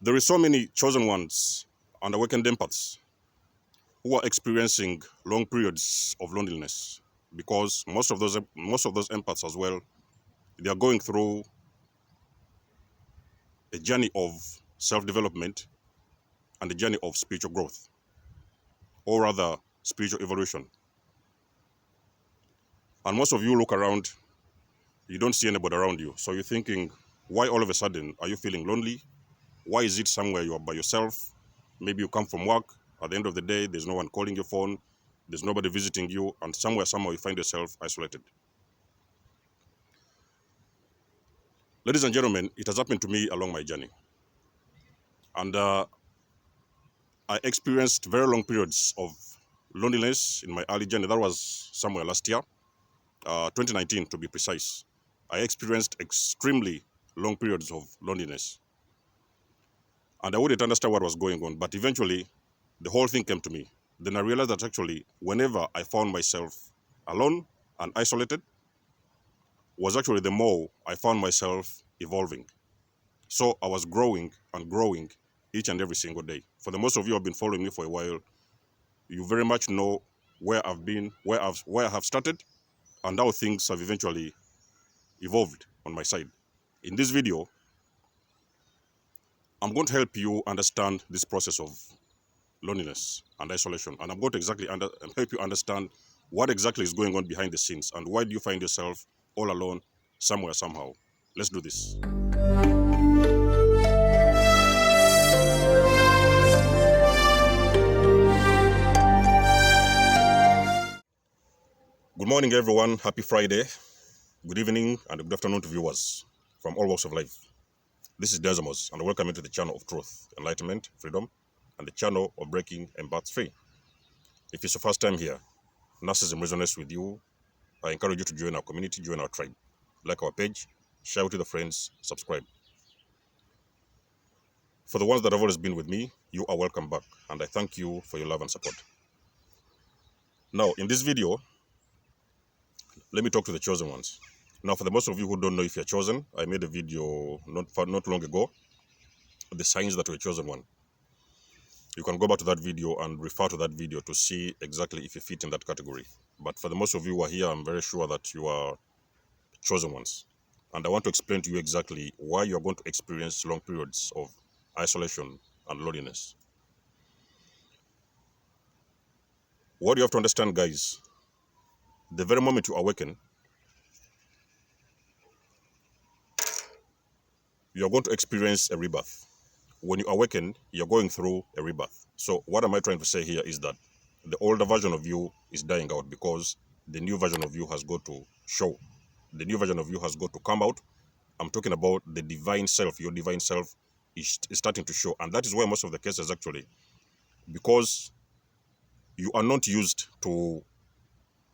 There is so many chosen ones and awakened empaths who are experiencing long periods of loneliness, because most of those empaths as well, they are going through a journey of self-development and a journey of spiritual growth, or rather spiritual evolution. And most of you look around, you don't see anybody around you, so you're thinking, why all of a sudden are you feeling lonely? Why is it somewhere you are by yourself? Maybe you come from work, at the end of the day there's no one calling your phone, there's nobody visiting you, and somehow you find yourself isolated. Ladies and gentlemen, it has happened to me along my journey, and I experienced very long periods of loneliness in my early journey. That was somewhere last year, 2019 to be precise. I experienced extremely long periods of loneliness, and I wouldn't understand what was going on, but eventually the whole thing came to me. Then I realized that actually whenever I found myself alone and isolated, was actually the more I found myself evolving. So I was growing and growing each and every single day. For the most of you who have been following me for a while, you very much know where I've been, where I have started, and how things have eventually evolved on my side. In this video, I'm going to help you understand this process of loneliness and isolation, and I'm going to help you understand what exactly is going on behind the scenes, and why do you find yourself all alone somewhere, somehow. Let's do this. Good morning, everyone. Happy Friday. Good evening and good afternoon to viewers from all walks of life. This is Desmos, and welcome to the channel of truth, enlightenment, freedom, and the channel of breaking empaths free. If it's your first time here, narcissism resonates with you, I encourage you to join our community, join our tribe. Like our page, share with your friends, subscribe. For the ones that have always been with me, you are welcome back, and I thank you for your love and support. Now, in this video, let me talk to the chosen ones. Now, for the most of you who don't know if you're chosen, I made a video not long ago, the signs that we're chosen one. You can go back to that video and refer to that video to see exactly if you fit in that category. But for the most of you who are here, I'm very sure that you are chosen ones. And I want to explain to you exactly why you're going to experience long periods of isolation and loneliness. What you have to understand, guys, the very moment you awaken, you're going to experience a rebirth. When you awaken, you're going through a rebirth. So what am I trying to say here is that the older version of you is dying out, because the new version of you has got to show. The new version of you has got to come out. I'm talking about the divine self. Your divine self is starting to show. And that is why most of the cases actually, because you are not used to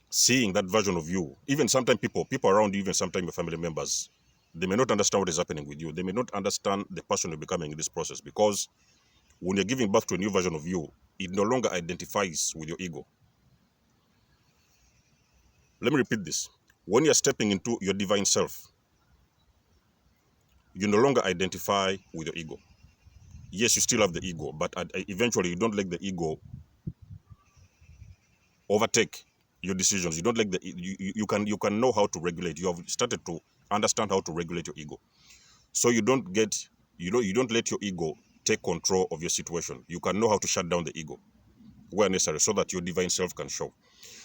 seeing that version of you. Even sometimes people around you, even sometimes your family members, they may not understand what is happening with you. They may not understand the person you're becoming in this process, because when you're giving birth to a new version of you, it no longer identifies with your ego. Let me repeat this. When you're stepping into your divine self, you no longer identify with your ego. Yes, you still have the ego, but eventually you don't let the ego overtake your decisions. You don't let you can know how to regulate. You have started to understand how to regulate your ego. So you don't let your ego take control of your situation. You can know how to shut down the ego where necessary, so that your divine self can show.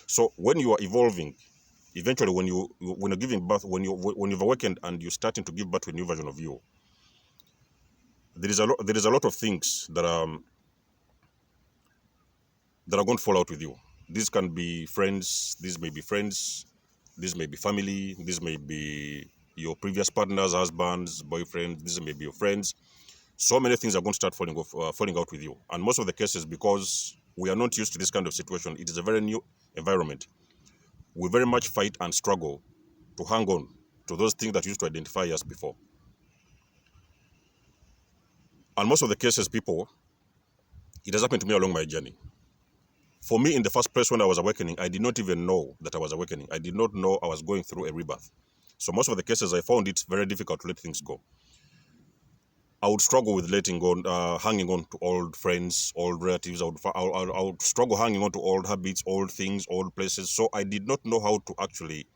So when you are evolving, eventually when you're giving birth, when you've awakened and you're starting to give birth to a new version of you, there is a lot of things that are going to fall out with you. These can be friends, these may be friends, this may be family, this may be your previous partners, husbands, boyfriends, this may be your friends. So many things are going to start falling out with you. And most of the cases, because we are not used to this kind of situation, it is a very new environment. We very much fight and struggle to hang on to those things that used to identify us before. And most of the cases, people, it has happened to me along my journey. For me, in the first place, when I was awakening, I did not even know that I was awakening. I did not know I was going through a rebirth. So most of the cases, I found it very difficult to let things go. I would struggle with letting on, hanging on to old friends, old relatives. I would struggle hanging on to old habits, old things, old places. So I did not know how to actually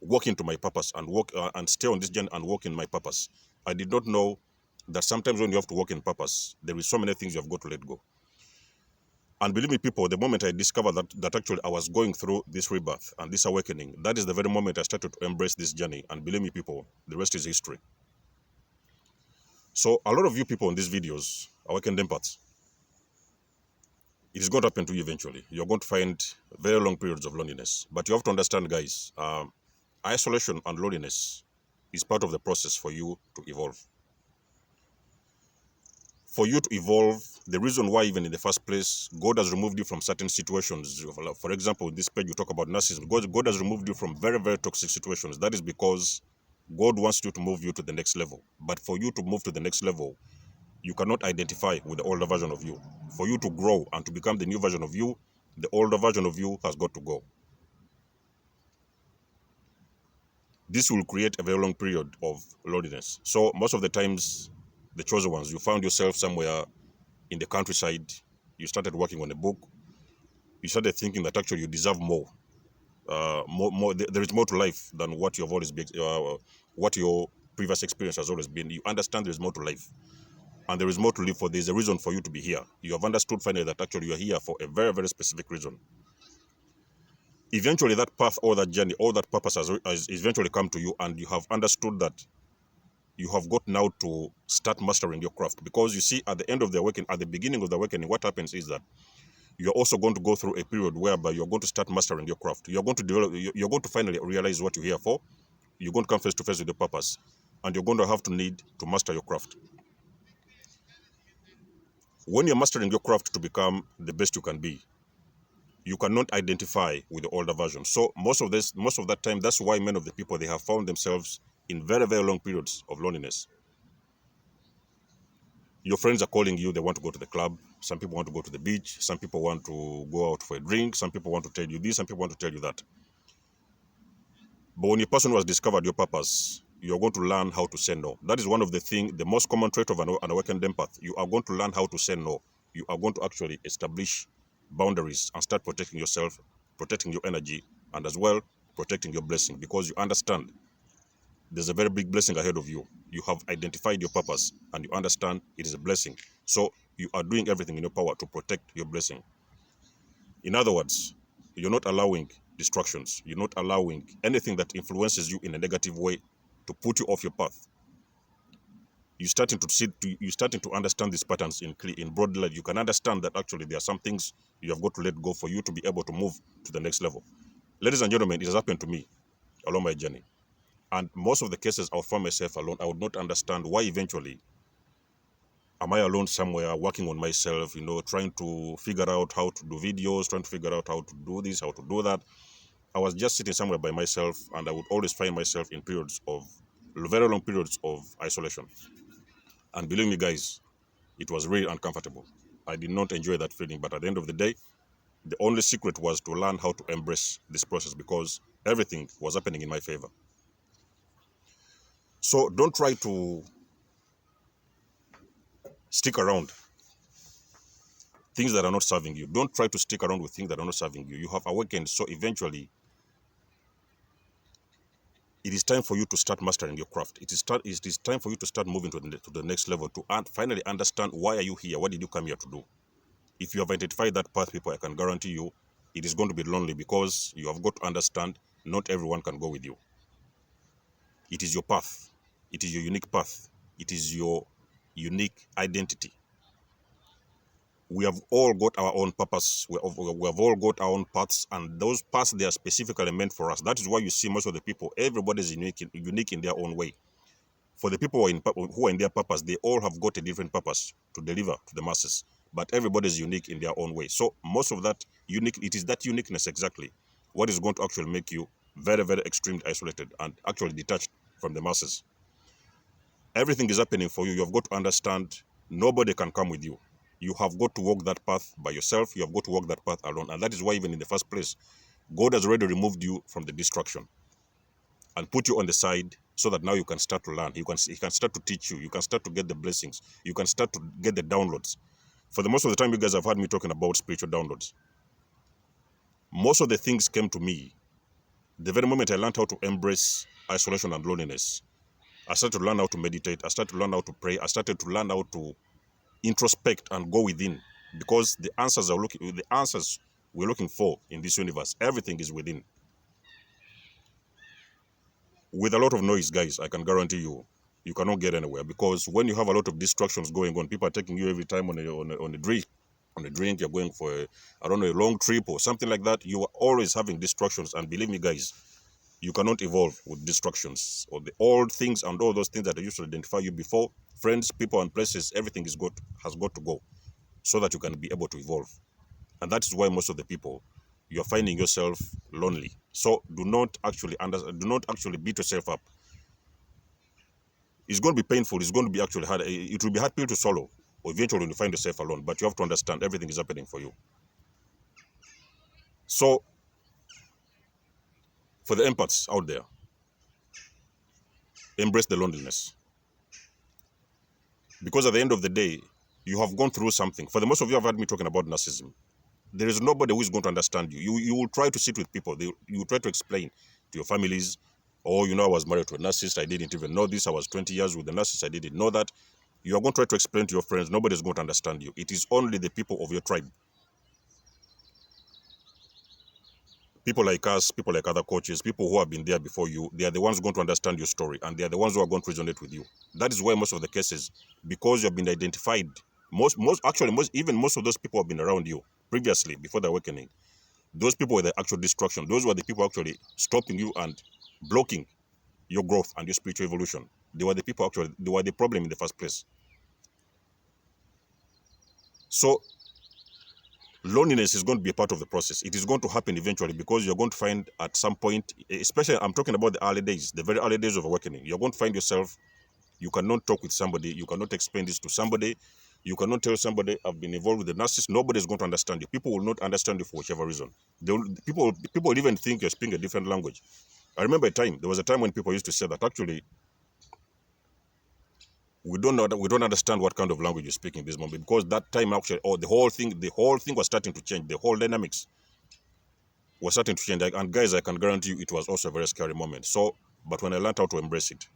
walk into my purpose and walk and stay on this journey and walk in my purpose. I did not know that sometimes when you have to walk in purpose, there is so many things you have got to let go. And believe me, people, the moment I discovered that actually I was going through this rebirth and this awakening, that is the very moment I started to embrace this journey. And believe me, people, the rest is history. So a lot of you people in these videos, awakened empaths, it is going to happen to you eventually. You're going to find very long periods of loneliness. But you have to understand, guys, isolation and loneliness is part of the process for you to evolve. For you to evolve, the reason why even in the first place, God has removed you from certain situations. For example, this page you talk about narcissism. God has removed you from very, very toxic situations. That is because God wants you to move you to the next level. But for you to move to the next level, you cannot identify with the older version of you. For you to grow and to become the new version of you, the older version of you has got to go. This will create a very long period of loneliness. So most of the times, the chosen ones, you found yourself somewhere in the countryside, you started working on a book, you started thinking that actually you deserve more. There is more to life than what you have always been, what your previous experience has always been. You understand there is more to life. And there is more to live for. There is a reason for you to be here. You have understood finally that actually you are here for a very, very specific reason. Eventually, that path or that journey or that purpose has eventually come to you, and you have understood that you have got now to start mastering your craft. Because you see, at the end of the awakening, at the beginning of the awakening, what happens is that you're also going to go through a period whereby you're going to start mastering your craft. You're going to develop. You're going to finally realize what you're here for. You're going to come face to face with your purpose, and you're going to have to need to master your craft. When you're mastering your craft to become the best you can be, you cannot identify with the older version. So most of that time, that's why many of the people, they have found themselves in very, very long periods of loneliness. Your friends are calling you, they want to go to the club. Some people want to go to the beach. Some people want to go out for a drink. Some people want to tell you this. Some people want to tell you that. But when a person who has discovered your purpose, you're going to learn how to say no. That is one of the things, the most common trait of an awakened empath. You are going to learn how to say no. You are going to actually establish boundaries and start protecting yourself, protecting your energy, and as well protecting your blessing, because you understand there's a very big blessing ahead of you. You have identified your purpose and you understand it is a blessing. So you are doing everything in your power to protect your blessing. In other words, you're not allowing distractions. You're not allowing anything that influences you in a negative way to put you off your path. You're starting to understand these patterns in broad light. You can understand that actually there are some things you have got to let go for you to be able to move to the next level. Ladies and gentlemen, it has happened to me along my journey. And most of the cases I'll find myself alone. I would not understand why eventually am I alone somewhere working on myself, trying to figure out how to do videos, trying to figure out how to do this, how to do that. I was just sitting somewhere by myself, and I would always find myself in very long periods of isolation. And believe me, guys, it was really uncomfortable. I did not enjoy that feeling, but at the end of the day, the only secret was to learn how to embrace this process, because everything was happening in my favor. So don't try to stick around things that are not serving you. Don't try to stick around with things that are not serving you. You have awakened, so eventually it is time for you to start mastering your craft. It is time for you to start moving to the next level, to finally understand why are you here? What did you come here to do? If you have identified that path, people, I can guarantee you it is going to be lonely, because you have got to understand not everyone can go with you. It is your path. It is your unique path. It is your unique identity. We have all got our own purpose. We have all got our own paths, and those paths, they are specifically meant for us. That is why you see most of the people, everybody is unique in their own way. For the people who are in their purpose, they all have got a different purpose to deliver to the masses. But everybody is unique in their own way. So most of that it is that uniqueness exactly what is going to actually make you very, very extremely isolated and actually detached from the masses. Everything is happening for you. You have got to understand nobody can come with you. You have got to walk that path by yourself. You have got to walk that path alone. And that is why even in the first place, God has already removed you from the distraction and put you on the side so that now you can start to learn. He can start to teach you. You can start to get the blessings. You can start to get the downloads. For the most of the time, you guys have heard me talking about spiritual downloads. Most of the things came to me the very moment I learned how to embrace isolation and loneliness. I started to learn how to meditate. I started to learn how to pray. I started to learn how to introspect and go within, because the answers we're looking for in this universe, everything is within. With a lot of noise, guys, I can guarantee you cannot get anywhere, because when you have a lot of distractions going on, people are taking you every time on a drink, you're going for I don't know, a long trip or something like that. You are always having distractions, and believe me, guys, you cannot evolve with distractions, or the old things and all those things that used to identify you before. Friends, people, and places, everything has got to go, so that you can be able to evolve. And that is why most of the people, you're finding yourself lonely. So do not actually beat yourself up. It's going to be painful. It's going to be actually hard. It will be hard pill to swallow, or eventually when you find yourself alone. But you have to understand everything is happening for you. So for the empaths out there, embrace the loneliness, because at the end of the day, you have gone through something. For the most of you have heard me talking about narcissism. There is nobody who is going to understand you. You will try to sit with people. You will try to explain to your families, oh, I was married to a narcissist. I didn't even know this. I was 20 years with a narcissist. I didn't know that. You are going to try to explain to your friends. Nobody is going to understand you. It is only the people of your tribe. People like us, people like other coaches, people who have been there before you, they are the ones going to understand your story, and they are the ones who are going to resonate with you. That is why most of the cases, because you have been identified, most even most of those people have been around you previously before the awakening. Those people were the actual destruction. Those were the people actually stopping you and blocking your growth and your spiritual evolution. They were the people they were the problem in the first place. So loneliness is going to be a part of the process. It is going to happen eventually, because you're going to find at some point, especially I'm talking about the early days, the very early days of awakening, you're going to find yourself, you cannot talk with somebody, you cannot explain this to somebody, you cannot tell somebody, I've been involved with the narcissist. Nobody is going to understand you. People will not understand you for whichever reason. People will even think you're speaking a different language. I remember there was a time when people used to say that actually we don't understand what kind of language you speak in this moment, because that time actually, the whole thing was starting to change. The whole dynamics was starting to change. And guys, I can guarantee you, it was also a very scary moment. So, but when I learned how to embrace it,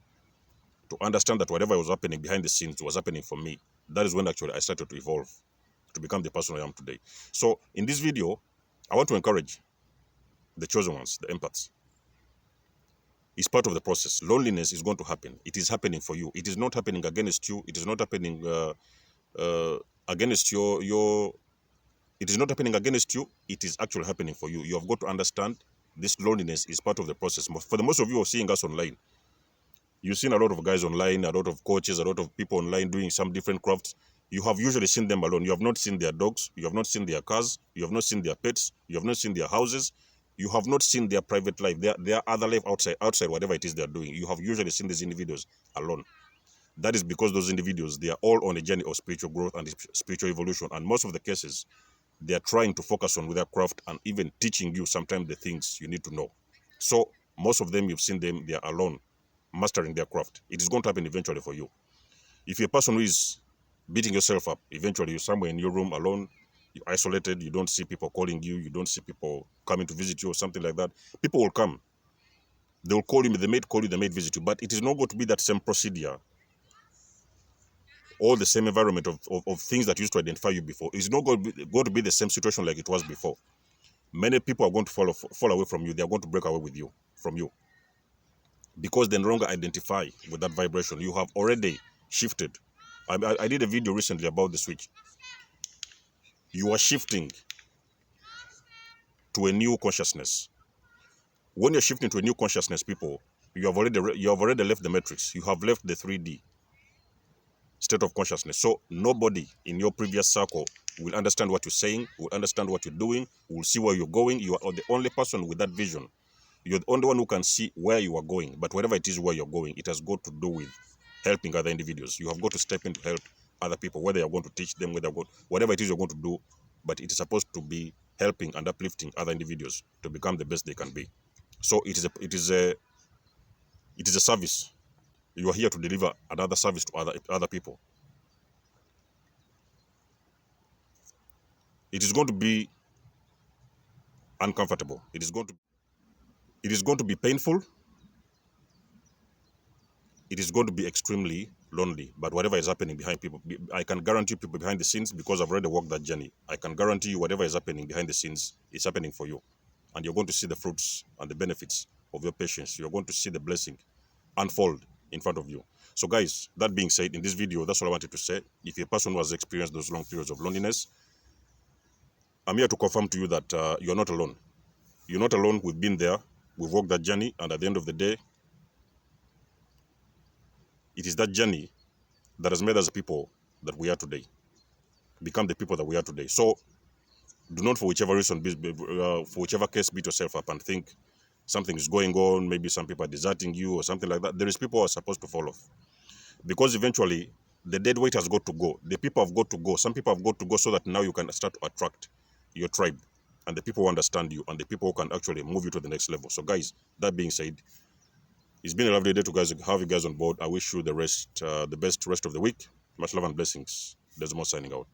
to understand that whatever was happening behind the scenes was happening for me, that is when actually I started to evolve, to become the person I am today. So in this video, I want to encourage the chosen ones, the empaths. It's part of the process. Loneliness is going to happen. It is happening for you. It is not happening against you. It is not happening against your. It is not happening against you. It is actually happening for you. You have got to understand this loneliness is part of the process. For the most of you who are seeing us online, you've seen a lot of guys online, a lot of coaches, a lot of people online doing some different crafts. You have usually seen them alone. You have not seen their dogs. You have not seen their cars. You have not seen their pets. You have not seen their houses. You have not seen their private life, their other life outside whatever it is they're doing. You have usually seen these individuals alone. That is because those individuals, they are all on a journey of spiritual growth and spiritual evolution. And most of the cases, they are trying to focus on their craft and even teaching you sometimes the things you need to know. So most of them, you've seen them, they are alone, mastering their craft. It is going to happen eventually for you. If you're a person who is beating yourself up, eventually you're somewhere in your room alone, you're isolated, you don't see people calling you, you don't see people coming to visit you or something like that. People will come. They will call you, they may call you, they may visit you, but it is not going to be that same procedure, all the same environment of things that used to identify you before. It's not going to be the same situation like it was before. Many people are going to fall away from you. They are going to break away from you, because they no longer identify with that vibration. You have already shifted. I did a video recently about the switch. You are shifting to a new consciousness. When you're shifting to a new consciousness, people, you have already left the matrix. You have left the 3D state of consciousness. So nobody in your previous circle will understand what you're saying, will understand what you're doing, will see where you're going. You are the only person with that vision. You're the only one who can see where you are going. But whatever it is where you're going, it has got to do with helping other individuals. You have got to step in to help other people, whether you're going to teach them, whatever it is you're going to do, but it is supposed to be helping and uplifting other individuals to become the best they can be. So it is It is a service. You are here to deliver another service to other people. It is going to be uncomfortable. It is going to be painful. It is going to be extremely lonely. But whatever is happening behind people, I can guarantee people behind the scenes, because I've already walked that journey. I can guarantee you whatever is happening behind the scenes is happening for you. And you're going to see the fruits and the benefits of your patience. You're going to see the blessing unfold in front of you. So guys, that being said, in this video, that's all I wanted to say. If you're a person who has experienced those long periods of loneliness, I'm here to confirm to you that you're not alone. You're not alone. We've been there. We've walked that journey. And at the end of the day, it is that journey that has made us the people that we are today, become the people that we are today. So do not, for whichever reason, for whichever case, beat yourself up and think something is going on. Maybe some people are deserting you or something like that. There is people who are supposed to fall off, because eventually the dead weight has got to go. The people have got to go. Some people have got to go, so that now you can start to attract your tribe and the people who understand you and the people who can actually move you to the next level. So guys, that being said, it's been a lovely day to have you guys on board. I wish you the best rest of the week. Much love and blessings. There's more signing out.